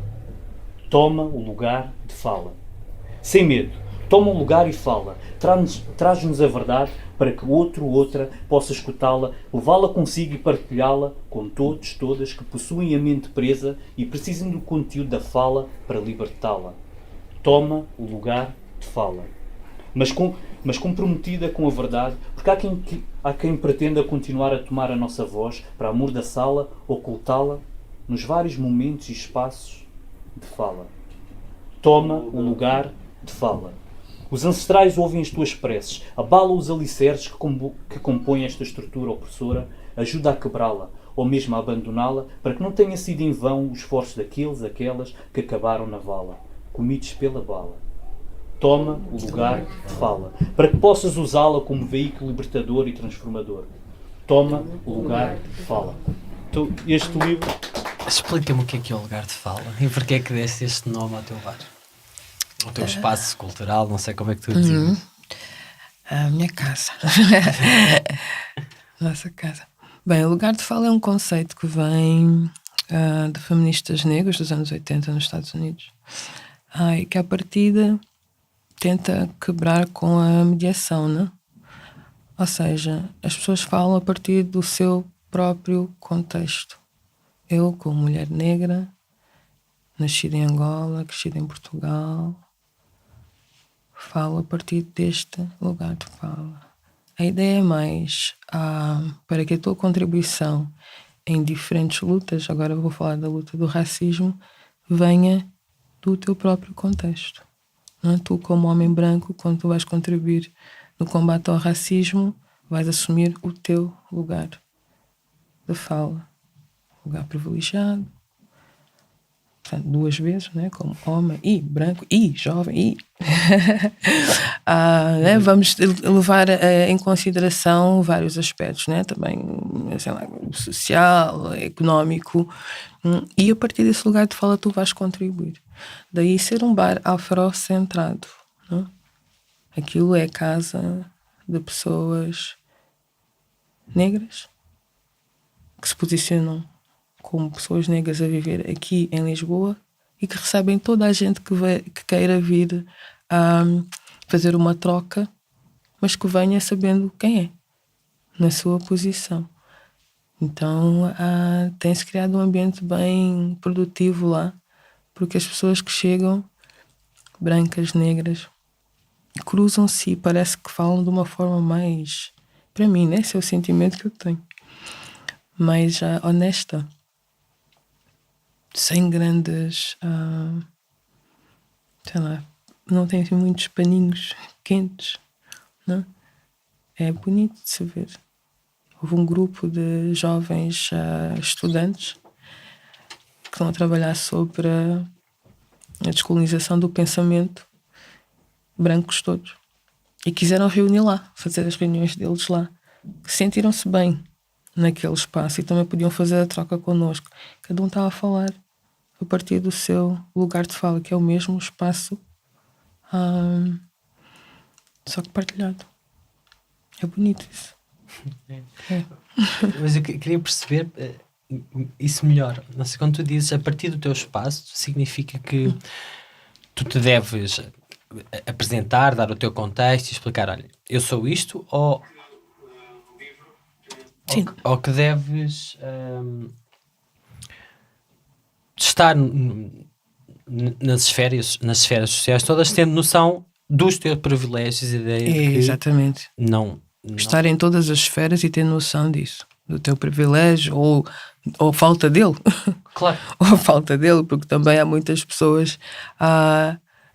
Toma o lugar de fala. Sem medo, toma o lugar e fala. Traz-nos a verdade para que outro ou outra possa escutá-la, levá-la consigo e partilhá-la com todos, todas que possuem a mente presa e precisam do conteúdo da fala para libertá-la. Toma o lugar de fala. Mas comprometida com a verdade, porque há quem pretenda continuar a tomar a nossa voz para amordaçá-la, ocultá-la nos vários momentos e espaços de fala. Toma o lugar de fala. Os ancestrais ouvem as tuas preces, abala os alicerces que compõem esta estrutura opressora, ajuda a quebrá-la, ou mesmo a abandoná-la, para que não tenha sido em vão o esforço aquelas que acabaram na vala, comidos pela bala. Toma o lugar de fala, para que possas usá-la como veículo libertador e transformador. Toma o lugar de fala. Então, este livro... Explica-me o que é o Lugar de Fala e porque é que deste este nome ao teu bar. O teu espaço cultural, não sei como é que tu dizes. A minha casa. Nossa casa. Bem, o Lugar de Fala é um conceito que vem de feministas negras dos anos 80 nos Estados Unidos. E que, à partida, tenta quebrar com a mediação, né? Ou seja, as pessoas falam a partir do seu próprio contexto. Eu, como mulher negra, nascida em Angola, crescida em Portugal, falo a partir deste lugar de fala. A ideia é mais para que a tua contribuição em diferentes lutas, agora eu vou falar da luta do racismo, venha do teu próprio contexto. Não é? Tu, como homem branco, quando tu vais contribuir no combate ao racismo, vais assumir o teu lugar. de fala. Lugar privilegiado. Portanto, 2 vezes, né? Como homem e branco e jovem e... né? Vamos levar em consideração vários aspectos, né? Também, sei lá, social, económico, e a partir desse lugar de fala tu vais contribuir. Daí ser um bar afrocentrado, né? Aquilo é casa de pessoas negras que se posicionam como pessoas negras a viver aqui em Lisboa e que recebem toda a gente que queira vir fazer uma troca, mas que venha sabendo quem é, na sua posição. Então tem-se criado um ambiente bem produtivo lá, porque as pessoas que chegam, brancas, negras, cruzam-se e parece que falam de uma forma mais, para mim, né? Esse é o sentimento que eu tenho, mais honesta, sem grandes, sei lá, não tem assim muitos paninhos quentes, não? É bonito de se ver. Houve um grupo de jovens estudantes que estão a trabalhar sobre a descolonização do pensamento, brancos todos, e quiseram reunir lá, fazer as reuniões deles lá, que sentiram-se bem naquele espaço e também podiam fazer a troca connosco. Cada um estava a falar a partir do seu lugar de fala, que é o mesmo espaço, só que partilhado. É bonito isso. É. Mas eu queria perceber isso melhor. Não sei, quando tu dizes a partir do teu espaço, significa que tu te deves apresentar, dar o teu contexto e explicar, olha, eu sou isto, ou que deves estar nas esferas sociais todas tendo noção dos teus privilégios e ideia de que exatamente. Não. Estar em todas as esferas e ter noção disso, do teu privilégio ou falta dele. Claro. Ou falta dele, porque também há muitas pessoas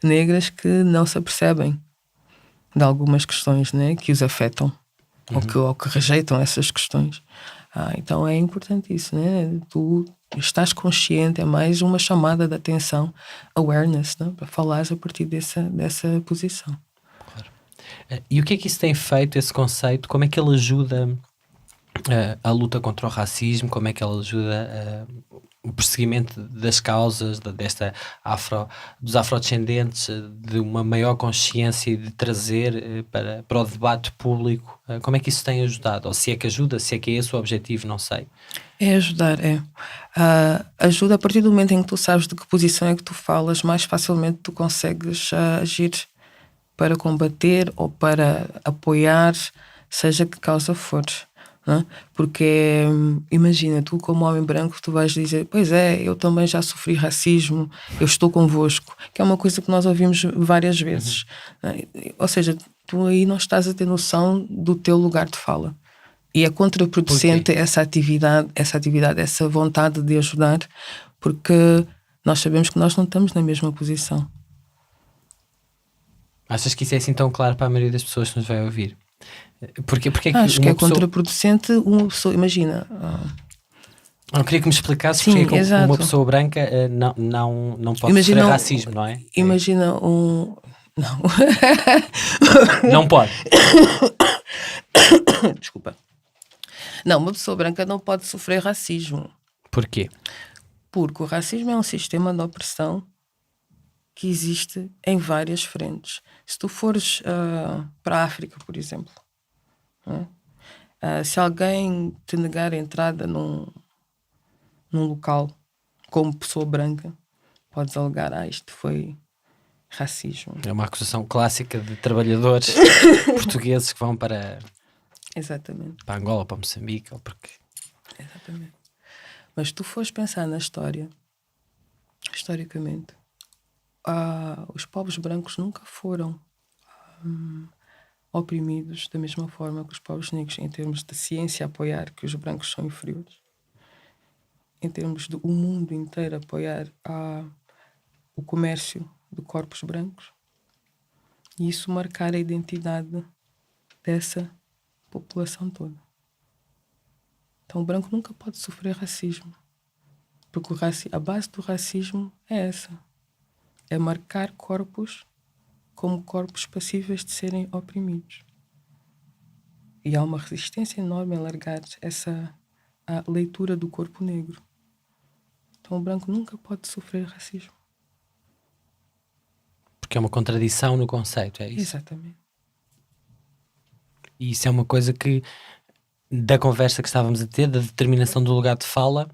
negras que não se apercebem de algumas questões, né, que os afetam, ou que rejeitam essas questões. Então é importante isso, né? Tu estás consciente, é mais uma chamada de atenção, awareness, né? Para falares a partir dessa posição. Claro. E o que é que isso tem feito, esse conceito? Como é que ele ajuda a luta contra o racismo? Como é que ele ajuda o perseguimento das causas dos afrodescendentes, de uma maior consciência e de trazer para o debate público? Como é que isso tem ajudado? Ou se é que ajuda, se é que é esse o objetivo, não sei. É ajudar, é. Ajuda a partir do momento em que tu sabes de que posição é que tu falas, mais facilmente tu consegues agir para combater ou para apoiar, seja que causa for. Não? Porque imagina, tu como homem branco tu vais dizer, pois é, eu também já sofri racismo, eu estou convosco, que é uma coisa que nós ouvimos várias vezes. Ou seja, tu aí não estás a ter noção do teu lugar de fala e é contraproducente essa atividade, essa vontade de ajudar, porque nós sabemos que nós não estamos na mesma posição. Achas que isso é assim tão claro para a maioria das pessoas que nos vai ouvir? Porque acho que é contraproducente uma pessoa, imagina. Eu queria que me explicasses porque é que uma pessoa branca não pode sofrer racismo, não é? Imagina Não. Não pode. Desculpa. Não, uma pessoa branca não pode sofrer racismo. Porquê? Porque o racismo é um sistema de opressão que existe em várias frentes. Se tu fores para a África, por exemplo, se alguém te negar a entrada num local como pessoa branca, podes alegar, isto foi racismo. É uma acusação clássica de trabalhadores portugueses que vão para para Angola, para Moçambique, ou porque... Exatamente. Mas se tu fores pensar na história, historicamente, os povos brancos nunca foram oprimidos da mesma forma que os povos negros, em termos de ciência apoiar que os brancos são inferiores, em termos de o mundo inteiro apoiar o comércio de corpos brancos, e isso marcar a identidade dessa população toda. Então o branco nunca pode sofrer racismo. Porque a base do racismo é essa. É marcar corpos como corpos passíveis de serem oprimidos. E há uma resistência enorme em largar a leitura do corpo negro. Então o branco nunca pode sofrer racismo. Porque é uma contradição no conceito, é isso? Exatamente. E isso é uma coisa que, da conversa que estávamos a ter, da determinação do lugar de fala,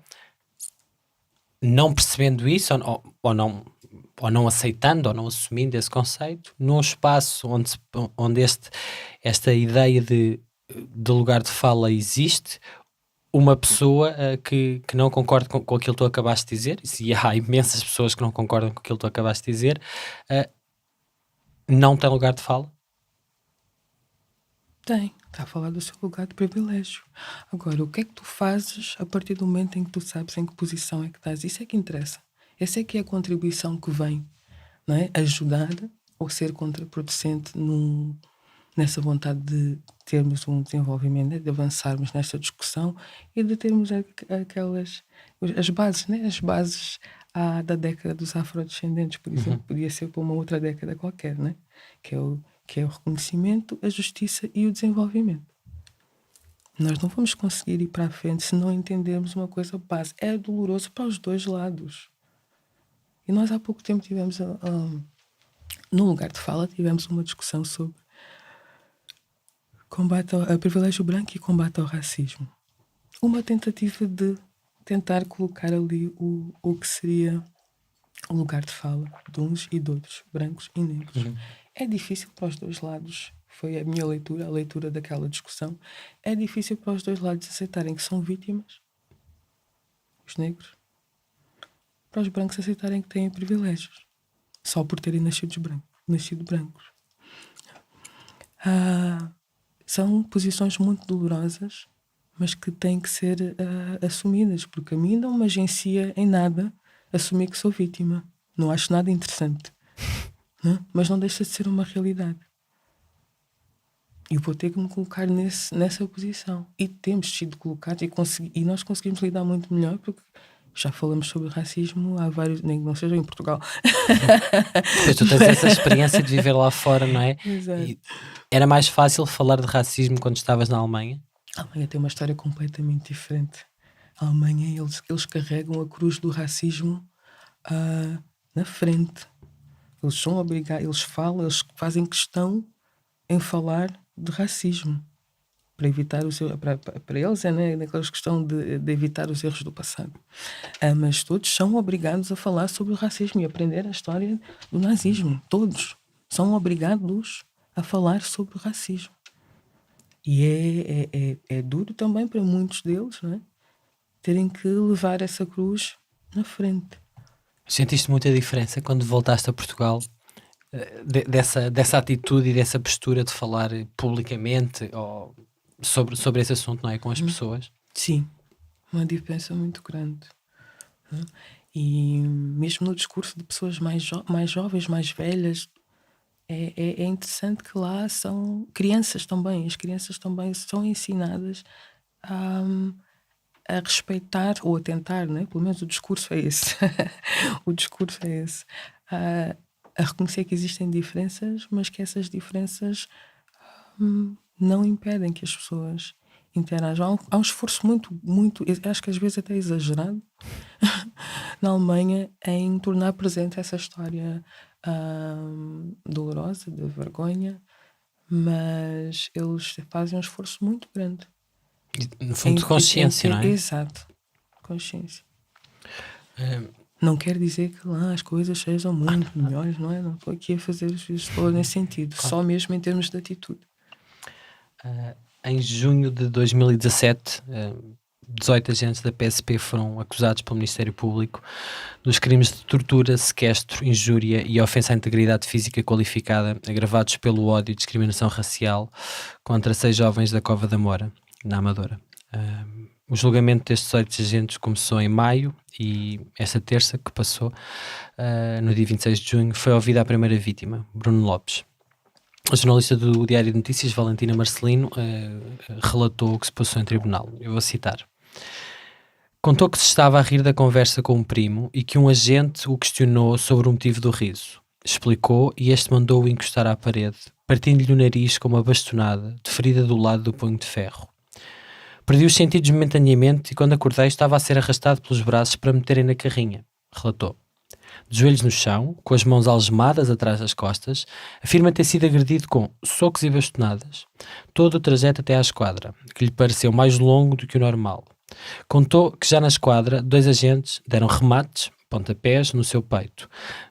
não percebendo isso, ou não aceitando, ou não assumindo esse conceito, num espaço onde esta ideia de lugar de fala existe, uma pessoa que não concorda com aquilo que tu acabaste de dizer, e há imensas pessoas que não concordam com aquilo que tu acabaste de dizer, não tem lugar de fala? Tem. Está a falar do seu lugar de privilégio. Agora, o que é que tu fazes a partir do momento em que tu sabes em que posição é que estás? Isso é que interessa. Essa é que é a contribuição que vem, não é? Ajudar ou ser contraproducente nessa vontade de termos um desenvolvimento, de avançarmos nesta discussão e de termos as bases, né? As bases da década dos afrodescendentes, por exemplo, podia ser para uma outra década qualquer, né? Que é o reconhecimento, a justiça e o desenvolvimento. Nós não vamos conseguir ir para a frente se não entendermos uma coisa base. É doloroso para os dois lados. E nós há pouco tempo tivemos, no lugar de fala, tivemos uma discussão sobre combate ao privilégio branco e combate ao racismo. Uma tentativa de tentar colocar ali o que seria o lugar de fala de uns e de outros, brancos e negros. É difícil para os dois lados, foi a minha leitura, a leitura daquela discussão, é difícil para os dois lados aceitarem que são vítimas, os negros, para os brancos aceitarem que têm privilégios, só por terem nascido brancos. São posições muito dolorosas, mas que têm que ser assumidas, porque a mim não me agencia em nada assumir que sou vítima. Não acho nada interessante. Não? Mas não deixa de ser uma realidade. E vou ter que me colocar nessa posição. E temos sido colocados e nós conseguimos lidar muito melhor, porque já falamos sobre racismo há vários, nem que não seja em Portugal. Pois tu tens essa experiência de viver lá fora, não é? Exato. E era mais fácil falar de racismo quando estavas na Alemanha? A Alemanha tem uma história completamente diferente. A Alemanha, eles carregam a cruz do racismo na frente. Eles são obrigados, eles fazem questão em falar de racismo para evitar para eles naquela questão de evitar os erros do passado. Mas todos são obrigados a falar sobre o racismo e aprender a história do nazismo. Todos são obrigados a falar sobre o racismo. E é duro também para muitos deles, não é? Terem que levar essa cruz na frente. Sentiste muita diferença quando voltaste a Portugal dessa atitude e dessa postura de falar publicamente sobre esse assunto, não é? Com as pessoas? Sim, uma diferença muito grande. E mesmo no discurso de pessoas mais jovens, mais velhas, é interessante que lá são crianças também. As crianças também são ensinadas a respeitar ou a tentar, né? Pelo menos o discurso é esse. O discurso é esse. A reconhecer que existem diferenças, mas que essas diferenças não impedem que as pessoas interajam. Há um esforço muito, acho que às vezes até exagerado, na Alemanha, em tornar presente essa história dolorosa, de vergonha, mas eles fazem um esforço muito grande. No fundo, de consciência, não é? Exato, consciência. Não quer dizer que lá as coisas sejam muito melhores, não é? Não estou aqui a fazer os juízos nesse sentido, só mesmo em termos de atitude. Em junho de 2017, 18 agentes da PSP foram acusados pelo Ministério Público dos crimes de tortura, sequestro, injúria e ofensa à integridade física qualificada, agravados pelo ódio e discriminação racial contra 6 jovens da Cova da Moura, na Amadora. O julgamento destes 18 agentes começou em maio e esta terça que passou, no dia 26 de junho, foi ouvida a primeira vítima, Bruno Lopes. A jornalista do Diário de Notícias, Valentina Marcelino, relatou o que se passou em tribunal. Eu vou citar. Contou que se estava a rir da conversa com um primo e que um agente o questionou sobre o motivo do riso. Explicou e este mandou-o encostar à parede, partindo-lhe o nariz com uma bastonada, de ferida do lado do punho de ferro. Perdi os sentidos momentaneamente e quando acordei estava a ser arrastado pelos braços para me meterem na carrinha, relatou. De joelhos no chão, com as mãos algemadas atrás das costas, afirma ter sido agredido com socos e bastonadas, todo o trajeto até à esquadra, que lhe pareceu mais longo do que o normal. Contou que já na esquadra, 2 agentes deram remates, pontapés, no seu peito.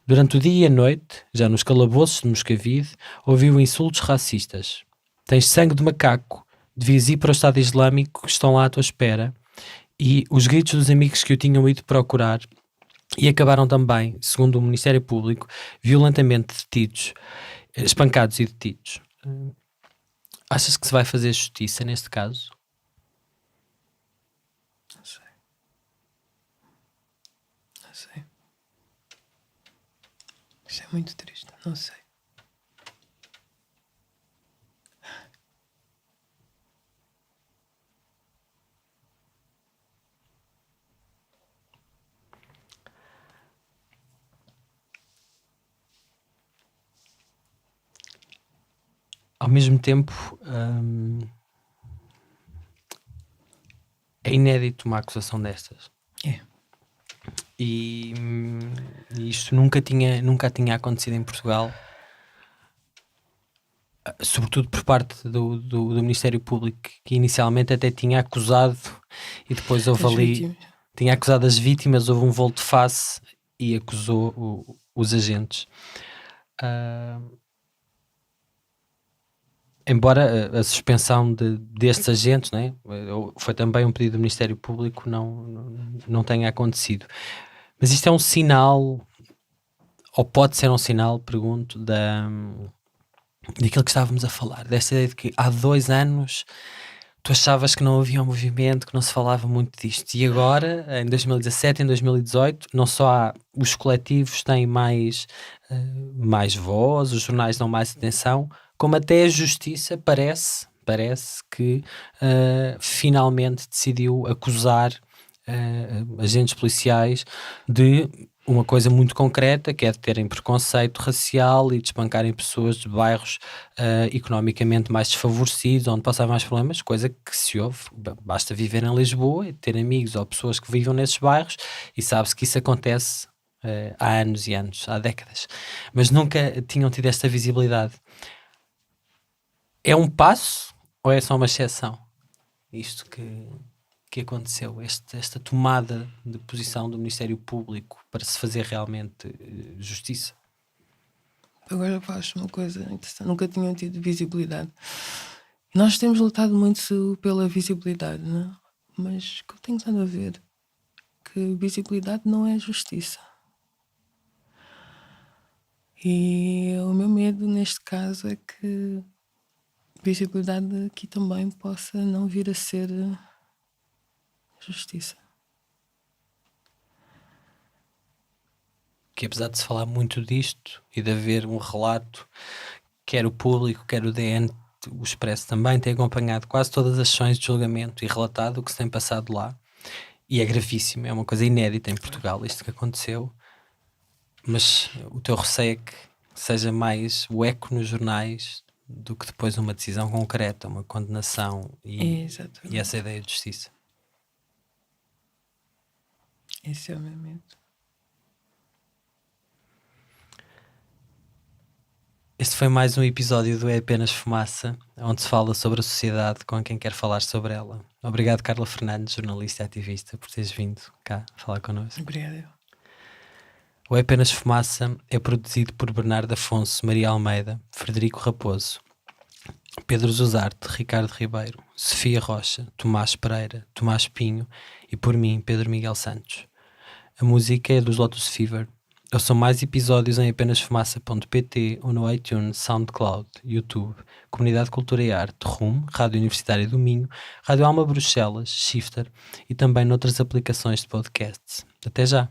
Durante o dia e a noite, já nos calabouços de Moscavide, ouviu insultos racistas. Tens sangue de macaco, devias ir para o Estado Islâmico que estão lá à tua espera. E os gritos dos amigos que o tinham ido procurar e acabaram também, segundo o Ministério Público, violentamente detidos, espancados e detidos. Achas que se vai fazer justiça neste caso? Não sei. Isso é muito triste, não sei. Ao mesmo tempo, é inédito uma acusação destas. É. E isto nunca tinha acontecido em Portugal, sobretudo por parte do Ministério Público, que inicialmente até tinha acusado e depois houve ali... Tinha acusado as vítimas, houve um volte-face e acusou os agentes. Embora a suspensão destes agentes, né, foi também um pedido do Ministério Público, não tenha acontecido. Mas isto é um sinal, ou pode ser um sinal, pergunto, daquilo que estávamos a falar, desta ideia de que há 2 anos tu achavas que não havia um movimento, que não se falava muito disto. E agora, em 2017, em 2018, não só os coletivos têm mais voz, os jornais dão mais atenção, como até a justiça parece que finalmente decidiu acusar agentes policiais de uma coisa muito concreta, que é de terem preconceito racial e de espancarem pessoas de bairros economicamente mais desfavorecidos, onde passavam mais problemas, coisa que se ouve, basta viver em Lisboa e ter amigos ou pessoas que vivam nesses bairros e sabe-se que isso acontece há anos e anos, há décadas, mas nunca tinham tido esta visibilidade. É um passo ou é só uma exceção? Isto que aconteceu, esta tomada de posição do Ministério Público para se fazer realmente justiça? Agora faço uma coisa interessante, nunca tinham tido visibilidade. Nós temos lutado muito pela visibilidade, não é? Mas o que eu tenho estado a ver que visibilidade não é justiça. E o meu medo neste caso é que visibilidade aqui também possa não vir a ser justiça. Que apesar de se falar muito disto e de haver um relato, quer o Público, quer o DN, o Expresso também tem acompanhado quase todas as sessões de julgamento e relatado o que se tem passado lá, e é gravíssimo, é uma coisa inédita em Portugal isto que aconteceu, mas o teu receio é que seja mais o eco nos jornais do que depois uma decisão concreta, uma condenação e essa ideia de justiça. Esse é o meu medo. Este foi mais um episódio do É Apenas Fumaça, onde se fala sobre a sociedade com quem quer falar sobre ela. Obrigado, Carla Fernandes, jornalista e ativista, por teres vindo cá falar connosco. Obrigada. O É Apenas Fumaça é produzido por Bernardo Afonso, Maria Almeida, Frederico Raposo, Pedro Zuzarte, Ricardo Ribeiro, Sofia Rocha, Tomás Pereira, Tomás Pinho e por mim, Pedro Miguel Santos. A música é dos Lotus Fever. Ouçam mais episódios em apenasfumaça.pt ou no iTunes, SoundCloud, YouTube, Comunidade Cultura e Arte, RUM, Rádio Universitária do Minho, Rádio Alma Bruxelas, Shifter e também noutras aplicações de podcasts. Até já!